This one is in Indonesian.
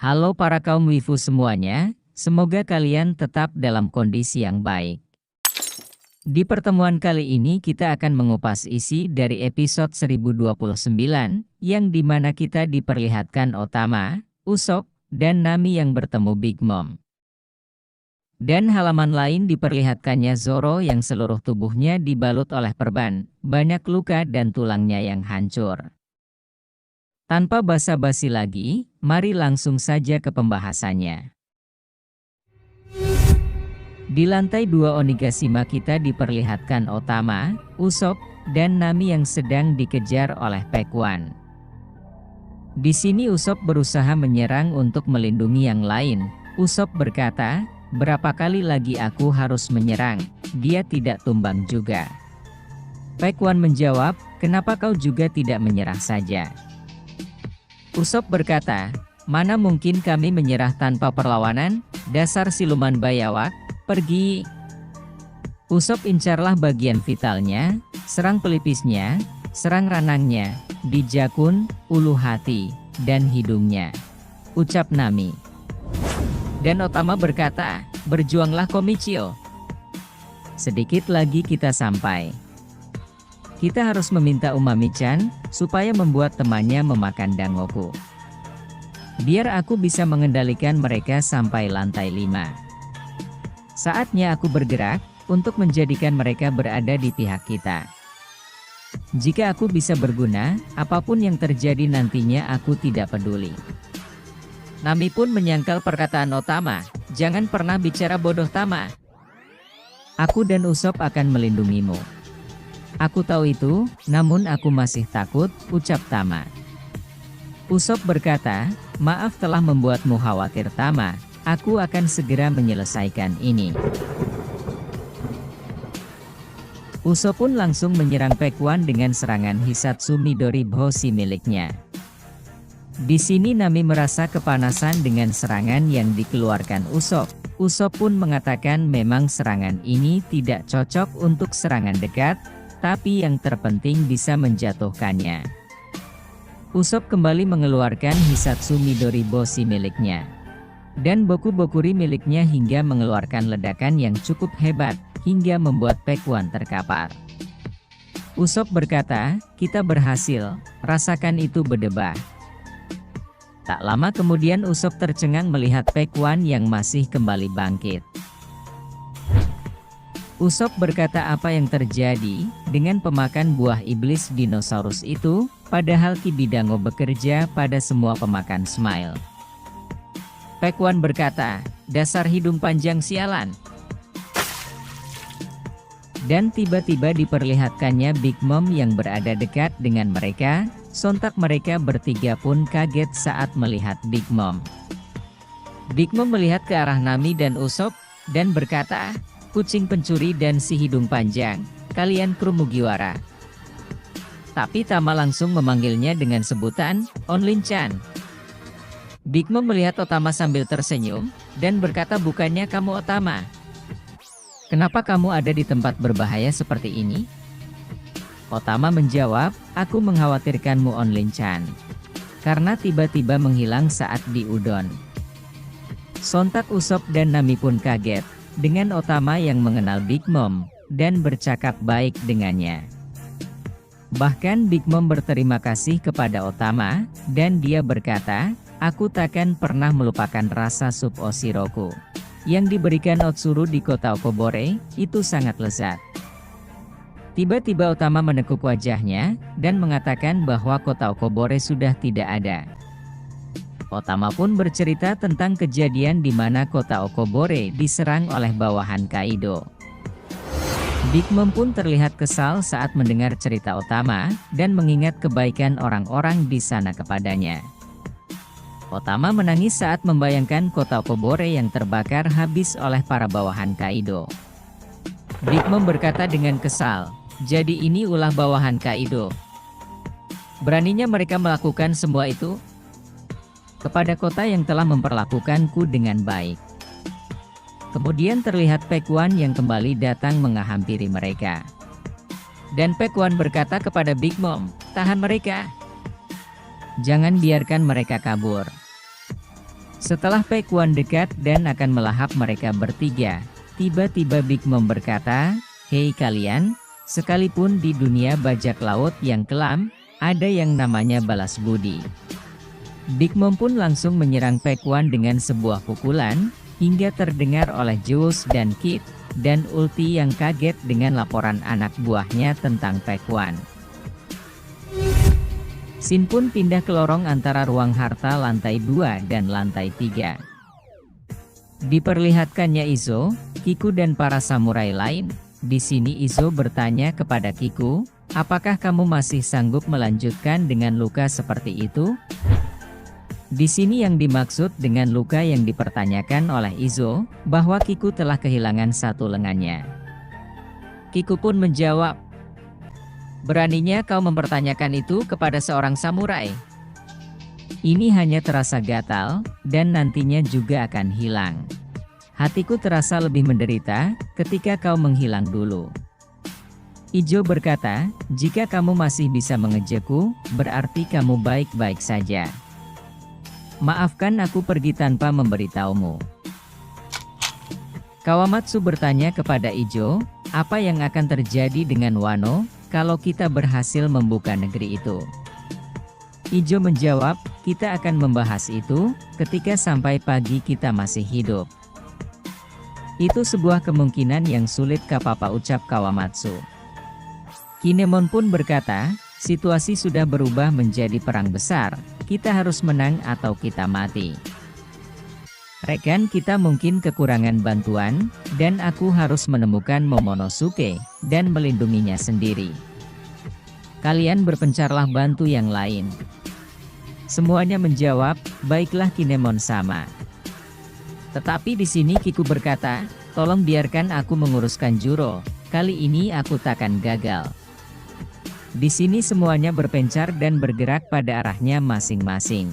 Halo para kaum wifu semuanya, semoga kalian tetap dalam kondisi yang baik. Di pertemuan kali ini kita akan mengupas isi dari episode 1029, yang dimana kita diperlihatkan Otama, Usopp, dan Nami yang bertemu Big Mom. Dan halaman lain diperlihatkannya Zoro yang seluruh tubuhnya dibalut oleh perban, banyak luka dan tulangnya yang hancur. Tanpa basa-basi lagi, mari langsung saja ke pembahasannya. Di lantai 2 Onigashima kita diperlihatkan Otama, Usopp, dan Nami yang sedang dikejar oleh Pacuan. Di sini Usopp berusaha menyerang untuk melindungi yang lain. Usopp berkata, "Berapa kali lagi aku harus menyerang? Dia tidak tumbang juga." Pacuan menjawab, "Kenapa kau juga tidak menyerah saja?" Usopp berkata, "Mana mungkin kami menyerah tanpa perlawanan? Dasar siluman bayawak, pergi." Usopp incarlah bagian vitalnya, serang pelipisnya, serang ranangnya, di jakun, ulu hati, dan hidungnya, ucap Nami. Dan Otama berkata, "Berjuanglah Komichio. Sedikit lagi kita sampai. Kita harus meminta Umami-chan, supaya membuat temannya memakan Dangoku. Biar aku bisa mengendalikan mereka sampai lantai 5. Saatnya aku bergerak, untuk menjadikan mereka berada di pihak kita. Jika aku bisa berguna, apapun yang terjadi nantinya aku tidak peduli." Nami pun menyangkal perkataan Otama, "Jangan pernah bicara bodoh Tama. Aku dan Usopp akan melindungimu." "Aku tahu itu, namun aku masih takut," ucap Tama. Usopp berkata, "Maaf telah membuatmu khawatir Tama, aku akan segera menyelesaikan ini." Usopp pun langsung menyerang Pacuan dengan serangan Hisatsu Midori Boshi miliknya. Di sini Nami merasa kepanasan dengan serangan yang dikeluarkan Usopp. Usopp pun mengatakan memang serangan ini tidak cocok untuk serangan dekat, tapi yang terpenting bisa menjatuhkannya. Usopp kembali mengeluarkan Hisatsu Midori Boshi miliknya. Dan Boku-Bokuri miliknya hingga mengeluarkan ledakan yang cukup hebat, hingga membuat Pacuan terkapar. Usopp berkata, "Kita berhasil, rasakan itu berdebah." Tak lama kemudian Usopp tercengang melihat Pacuan yang masih kembali bangkit. Usopp berkata apa yang terjadi dengan pemakan buah iblis dinosaurus itu, padahal Kibidango bekerja pada semua pemakan Smile. Pacuan berkata, "Dasar hidung panjang sialan." Dan tiba-tiba diperlihatkannya Big Mom yang berada dekat dengan mereka. Sontak mereka bertiga pun kaget saat melihat Big Mom. Big Mom melihat ke arah Nami dan Usopp, dan berkata, "Kucing pencuri dan si hidung panjang, kalian kru Mugiwara." Tapi Tama langsung memanggilnya dengan sebutan, "Onlin-chan." Big Mom melihat Otama sambil tersenyum, dan berkata, "Bukannya kamu Otama? Kenapa kamu ada di tempat berbahaya seperti ini?" Otama menjawab, "Aku mengkhawatirkanmu Onlin-chan. Karena tiba-tiba menghilang saat di udon." Sontak Usopp dan Nami pun kaget, dengan Otama yang mengenal Big Mom, dan bercakap baik dengannya. Bahkan Big Mom berterima kasih kepada Otama, dan dia berkata, "Aku takkan pernah melupakan rasa sup Oshiroku yang diberikan Otsuru di kota Okobore, itu sangat lezat." Tiba-tiba Otama menekuk wajahnya, dan mengatakan bahwa kota Okobore sudah tidak ada. Otama pun bercerita tentang kejadian di mana kota Okobore diserang oleh bawahan Kaido. Big Mom pun terlihat kesal saat mendengar cerita Otama, dan mengingat kebaikan orang-orang di sana kepadanya. Otama menangis saat membayangkan kota Okobore yang terbakar habis oleh para bawahan Kaido. Big Mom berkata dengan kesal, "Jadi ini ulah bawahan Kaido. Beraninya mereka melakukan semua itu kepada kota yang telah memperlakukanku dengan baik." Kemudian terlihat Pacuan yang kembali datang menghampiri mereka. Dan Pacuan berkata kepada Big Mom, "Tahan mereka. Jangan biarkan mereka kabur." Setelah Paekuan dekat dan akan melahap mereka bertiga, tiba-tiba Big Mom berkata, "Hei kalian, sekalipun di dunia bajak laut yang kelam, ada yang namanya balas budi." Big Mom pun langsung menyerang Paekuan dengan sebuah pukulan, hingga terdengar oleh Jules dan Kid, dan Ulti yang kaget dengan laporan anak buahnya tentang Paekuan. Shin pun pindah ke lorong antara ruang harta lantai 2 dan lantai 3. Diperlihatkannya Izo, Kiku dan para samurai lain. Di sini Izo bertanya kepada Kiku, "Apakah kamu masih sanggup melanjutkan dengan luka seperti itu?" Di sini yang dimaksud dengan luka yang dipertanyakan oleh Izo, bahwa Kiku telah kehilangan satu lengannya. Kiku pun menjawab, "Beraninya kau mempertanyakan itu kepada seorang samurai? Ini hanya terasa gatal, dan nantinya juga akan hilang. Hatiku terasa lebih menderita, ketika kau menghilang dulu." Ijo berkata, "Jika kamu masih bisa mengejekku, berarti kamu baik-baik saja. Maafkan aku pergi tanpa memberitahumu." Kawamatsu bertanya kepada Ijo, "Apa yang akan terjadi dengan Wano kalau kita berhasil membuka negeri itu?" Ijo menjawab, "Kita akan membahas itu ketika sampai pagi kita masih hidup." Itu sebuah kemungkinan yang sulit kapapa, ucap Kawamatsu. Kinemon pun berkata, "Situasi sudah berubah menjadi perang besar, kita harus menang atau kita mati. Rekan kita mungkin kekurangan bantuan, dan aku harus menemukan Momonosuke, dan melindunginya sendiri. Kalian berpencarlah bantu yang lain." Semuanya menjawab, "Baiklah Kinemon sama." Tetapi di sini Kiku berkata, "Tolong biarkan aku menguruskan Juro, kali ini aku takkan gagal." Di sini semuanya berpencar dan bergerak pada arahnya masing-masing.